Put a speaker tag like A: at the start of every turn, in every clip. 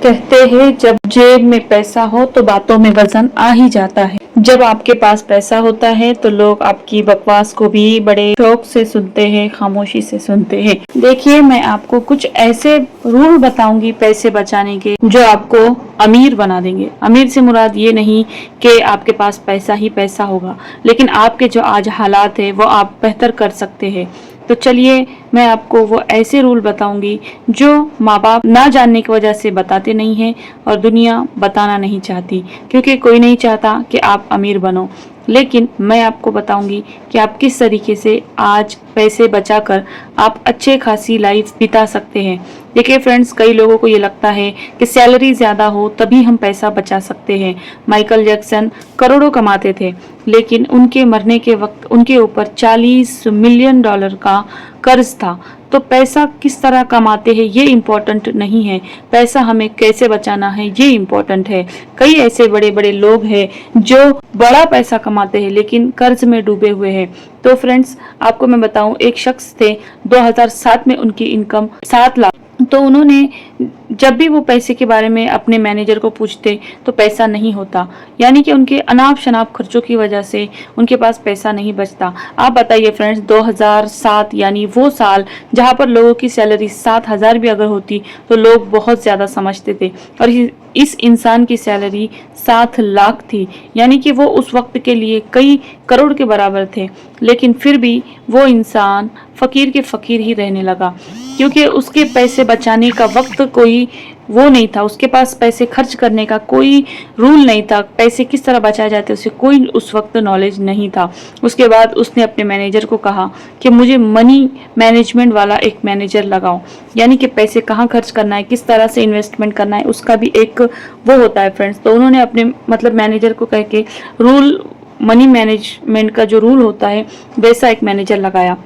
A: कहते हैं जब जेब में पैसा हो तो बातों में वजन आ ही जाता है। जब आपके पास पैसा होता है तो लोग आपकी बकवास को भी बड़े शौक से सुनते हैं, खामोशी से सुनते हैं। देखिए, मैं आपको कुछ ऐसे रूल बताऊंगी पैसे बचाने के जो आपको अमीर बना देंगे। अमीर से मुराद ये नहीं कि आपके पास पैसा ही पैसा होगा, लेकिन आपके जो आज हालात है वो आप बेहतर कर सकते हैं। तो चलिए, मैं आपको वो ऐसे रूल बताऊंगी जो माँ बाप ना जानने की वजह से बताते नहीं हैं और दुनिया बताना नहीं चाहती, क्योंकि कोई नहीं चाहता कि आप अमीर बनो। लेकिन मैं आपको बताऊंगी कि आप किस तरीके से आज पैसे बचाकर आप अच्छे खासी लाइफ बिता सकते हैं। देखिए फ्रेंड्स, कई लोगों को ये लगता है कि सैलरी ज़्यादा हो तभी हम पैसा बचा सकते हैं। माइकल जैक्सन करोड़ों कमाते थे, लेकिन उनके मरने के वक्त उनके ऊपर $40 मिलियन का कर्ज था। तो पैसा किस तरह कमाते हैं ये इम्पोर्टेंट नहीं है, पैसा हमें कैसे बचाना है ये इम्पोर्टेंट है। कई ऐसे बड़े बड़े लोग हैं जो बड़ा पैसा कमाते हैं लेकिन कर्ज में डूबे हुए हैं। तो फ्रेंड्स, आपको मैं बताऊं, एक शख्स थे 2007 में उनकी इनकम 7 लाख। तो उन्होंने जब भी वो पैसे के बारे में अपने मैनेजर को पूछते तो पैसा नहीं होता, यानी कि उनके अनाप शनाप खर्चों की वजह से उनके पास पैसा नहीं बचता। आप बताइए फ्रेंड्स, 2007 यानी वो साल जहां पर लोगों की सैलरी 7,000 भी अगर होती तो लोग बहुत ज़्यादा समझते थे, और इस इंसान की सैलरी 7 लाख थी, यानी कि वो उस वक्त के लिए कई करोड़ के बराबर थे। लेकिन फिर भी वो इंसान फ़कीर के फ़कीर ही रहने लगा, क्योंकि उसके पैसे बचाने का वक्त कोई वो नहीं था, उसके पास पैसे खर्च करने का कोई रूल नहीं था, पैसे किस तरह बचाए जाते उसे कोई उस वक्त नॉलेज नहीं था। उसके बाद उसने अपने मैनेजर को कहा कि मुझे मनी मैनेजमेंट वाला एक मैनेजर लगाओ, यानी कि पैसे कहाँ खर्च करना है, किस तरह से इन्वेस्टमेंट करना है, उसका भी एक वो होता है फ्रेंड्स। तो उन्होंने अपने मैनेजर को कह के रूल, मनी मैनेजमेंट का जो रूल होता है वैसा एक मैनेजर लगाया,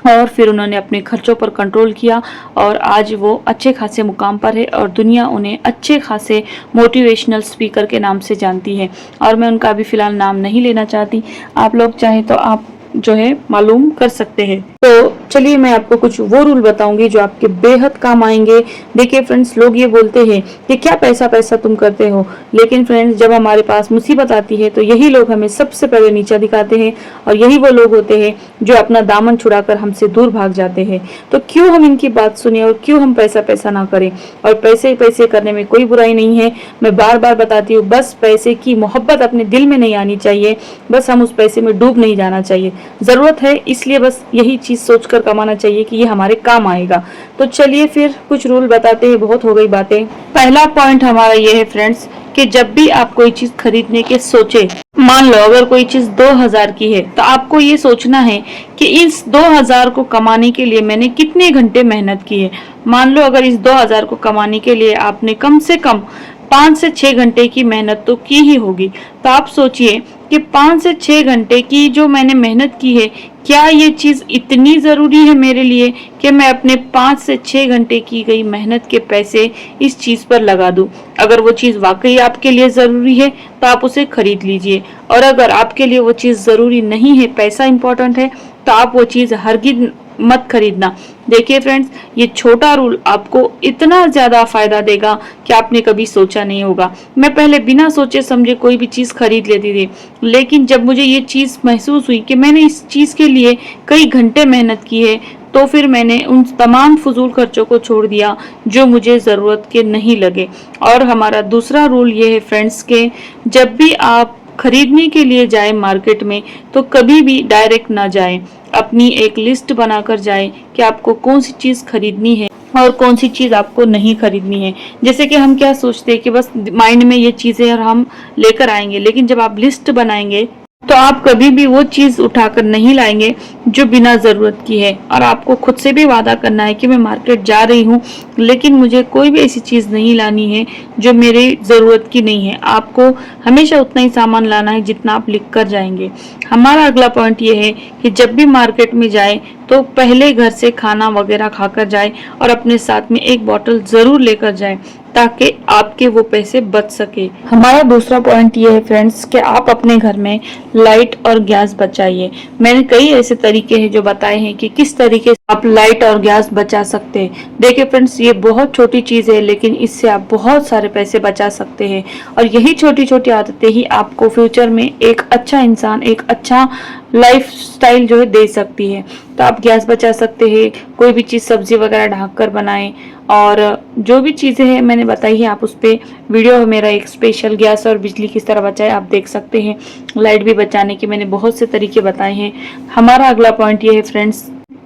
A: और फिर उन्होंने अपने खर्चों पर कंट्रोल किया और आज वो अच्छे खासे मुकाम पर है और दुनिया उन्हें अच्छे खासे मोटिवेशनल स्पीकर के नाम से जानती है। और मैं उनका अभी फ़िलहाल नाम नहीं लेना चाहती, आप लोग चाहे तो आप जो है मालूम कर सकते हैं। तो चलिए, मैं आपको कुछ वो रूल बताऊंगी जो आपके बेहद काम आएंगे। देखिए फ्रेंड्स, लोग ये बोलते हैं कि क्या पैसा पैसा तुम करते हो, लेकिन फ्रेंड्स जब हमारे पास मुसीबत आती है तो यही लोग हमें सबसे पहले नीचा दिखाते हैं, और यही वो लोग होते हैं जो अपना दामन छुड़ाकर हमसे दूर भाग जाते हैं। तो क्यों हम इनकी बात सुने और क्यों हम पैसा पैसा ना करें। और पैसे पैसे करने में कोई बुराई नहीं है, मैं बार बार बताती हूँ, बस पैसे की मोहब्बत अपने दिल में नहीं आनी चाहिए, बस हम उस पैसे में डूब नहीं जाना चाहिए। ज़रूरत है इसलिए बस यही चीज़ सोचकर कमाना चाहिए कि ये हमारे काम आएगा। तो चलिए फिर कुछ रूल बताते हैं, बहुत हो गई बातें। पहला पॉइंट हमारा ये है फ्रेंड्स कि जब भी आप कोई चीज़ खरीदने के सोचे, मान लो अगर कोई चीज़ 2,000 की है तो आपको ये सोचना है कि इस 2,000 को कमाने के लिए मैंने कितने घंटे मेहनत की है। मान लो अगर इस 2,000 को कमाने के लिए आपने कम से कम 5 से 6 घंटे की मेहनत तो की ही होगी। तो आप सोचिए कि 5 से 6 घंटे की जो मैंने मेहनत की है, क्या ये चीज़ इतनी ज़रूरी है मेरे लिए कि मैं अपने 5 से 6 घंटे की गई मेहनत के पैसे इस चीज़ पर लगा दूं। अगर वो चीज़ वाकई आपके लिए ज़रूरी है तो आप उसे खरीद लीजिए, और अगर आपके लिए वो चीज़ ज़रूरी नहीं है, पैसा इंपॉर्टेंट है, तो आप वो चीज़ हरगिज़ मत खरीदना। देखिए फ्रेंड्स, ये छोटा रूल आपको इतना ज़्यादा फ़ायदा देगा कि आपने कभी सोचा नहीं होगा। मैं पहले बिना सोचे समझे कोई भी चीज़ खरीद लेती थी, लेकिन जब मुझे ये चीज़ महसूस हुई कि मैंने इस चीज़ के लिए कई घंटे मेहनत की है, तो फिर मैंने उन तमाम फजूल खर्चों को छोड़ दिया जो मुझे ज़रूरत के नहीं लगे। और हमारा दूसरा रूल ये है फ्रेंड्स के जब भी आप खरीदने के लिए जाए मार्केट में तो कभी भी डायरेक्ट ना जाएं, अपनी एक लिस्ट बनाकर जाएं कि आपको कौन सी चीज़ खरीदनी है और कौन सी चीज़ आपको नहीं खरीदनी है। जैसे कि हम क्या सोचते हैं कि बस माइंड में ये चीज़ें हम लेकर आएंगे, लेकिन जब आप लिस्ट बनाएंगे तो आप कभी भी वो चीज़ उठाकर नहीं लाएंगे जो बिना ज़रूरत की है। और आपको खुद से भी वादा करना है कि मैं मार्केट जा रही हूँ, लेकिन मुझे कोई भी ऐसी चीज़ नहीं लानी है जो मेरे ज़रूरत की नहीं है। आपको हमेशा उतना ही सामान लाना है जितना आप लिख कर जाएंगे। हमारा अगला पॉइंट ये है कि जब भी मार्केट में जाए तो पहले घर से खाना वगैरह खाकर जाए और अपने साथ में एक बोतल ज़रूर लेकर जाए, ताकि आपके वो पैसे बच सके। हमारा दूसरा पॉइंट ये है फ्रेंड्स कि आप अपने घर में लाइट और गैस बचाइए। मैंने कई ऐसे तरीके हैं जो बताए हैं कि किस तरीके आप लाइट और गैस बचा सकते हैं। देखिए फ्रेंड्स, ये बहुत छोटी चीज़ है, लेकिन इससे आप बहुत सारे पैसे बचा सकते हैं। और यही छोटी छोटी आदतें ही आपको फ्यूचर में एक अच्छा इंसान, एक अच्छा लाइफ स्टाइल जो है दे सकती है। तो आप गैस बचा सकते हैं, कोई भी चीज़ सब्जी वगैरह ढक कर बनाएं, और जो भी चीज़ें हैं मैंने बताई है, आप उस पर वीडियो है मेरा एक स्पेशल, गैस और बिजली किस तरह बचाए, आप देख सकते हैं। लाइट भी बचाने के मैंने बहुत से तरीके बताए हैं। हमारा अगला पॉइंट ये है फ्रेंड्स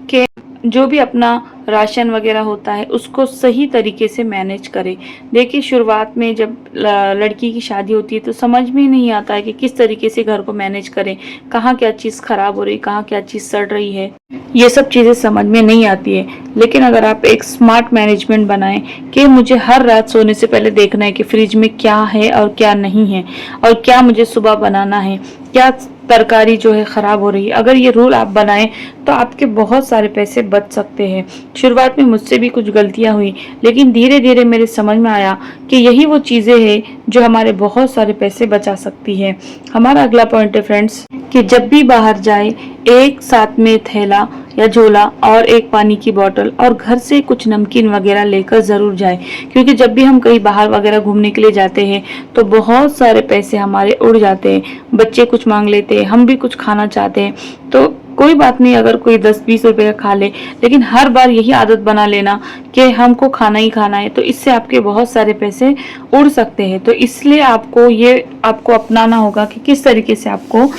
A: कि जो भी अपना राशन वगैरह होता है उसको सही तरीके से मैनेज करें। देखिए, शुरुआत में जब लड़की की शादी होती है तो समझ में ही नहीं आता है कि किस तरीके से घर को मैनेज करें, कहाँ क्या चीज़ खराब हो रही, कहाँ क्या चीज़ सड़ रही है, ये सब चीज़ें समझ में नहीं आती है। लेकिन अगर आप एक स्मार्ट मैनेजमेंट बनाएं कि मुझे हर रात सोने से पहले देखना है कि फ्रिज में क्या है और क्या नहीं है, और क्या मुझे सुबह बनाना है, क्या तरकारी जो है खराब हो रही है, अगर ये रूल आप बनाएं तो आपके बहुत सारे पैसे बच सकते हैं। शुरुआत में मुझसे भी कुछ गलतियां हुई, लेकिन धीरे धीरे मेरे समझ में आया कि यही वो चीज़ें हैं जो हमारे बहुत सारे पैसे बचा सकती है। हमारा अगला पॉइंट है फ्रेंड्स कि जब भी बाहर जाए एक साथ में थैला या झोला और एक पानी की बोतल और घर से कुछ नमकीन वगैरह लेकर ज़रूर जाए, क्योंकि जब भी हम कहीं बाहर वगैरह घूमने के लिए जाते हैं तो बहुत सारे पैसे हमारे उड़ जाते हैं। बच्चे कुछ मांग लेते हैं, हम भी कुछ खाना चाहते हैं, तो कोई बात नहीं अगर कोई 10-20 रुपए का खा ले, लेकिन हर बार यही आदत बना लेना कि हमको खाना ही खाना है, तो इससे आपके बहुत सारे पैसे उड़ सकते हैं। तो इसलिए आपको अपनाना होगा कि किस तरीके से आपको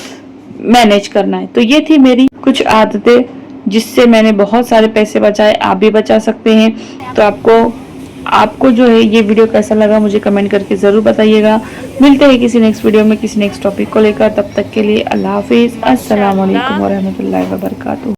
A: मैनेज करना है। तो ये थी मेरी कुछ आदतें जिससे मैंने बहुत सारे पैसे बचाए, आप भी बचा सकते हैं। तो आपको जो है ये वीडियो कैसा लगा मुझे कमेंट करके ज़रूर बताइएगा। मिलते हैं किसी नेक्स्ट वीडियो में किसी नेक्स्ट टॉपिक को लेकर, तब तक के लिए अल्लाह हाफिज़, अस्सलाम वालेकुम वरहमतुल्लाहि वबरकातुहू।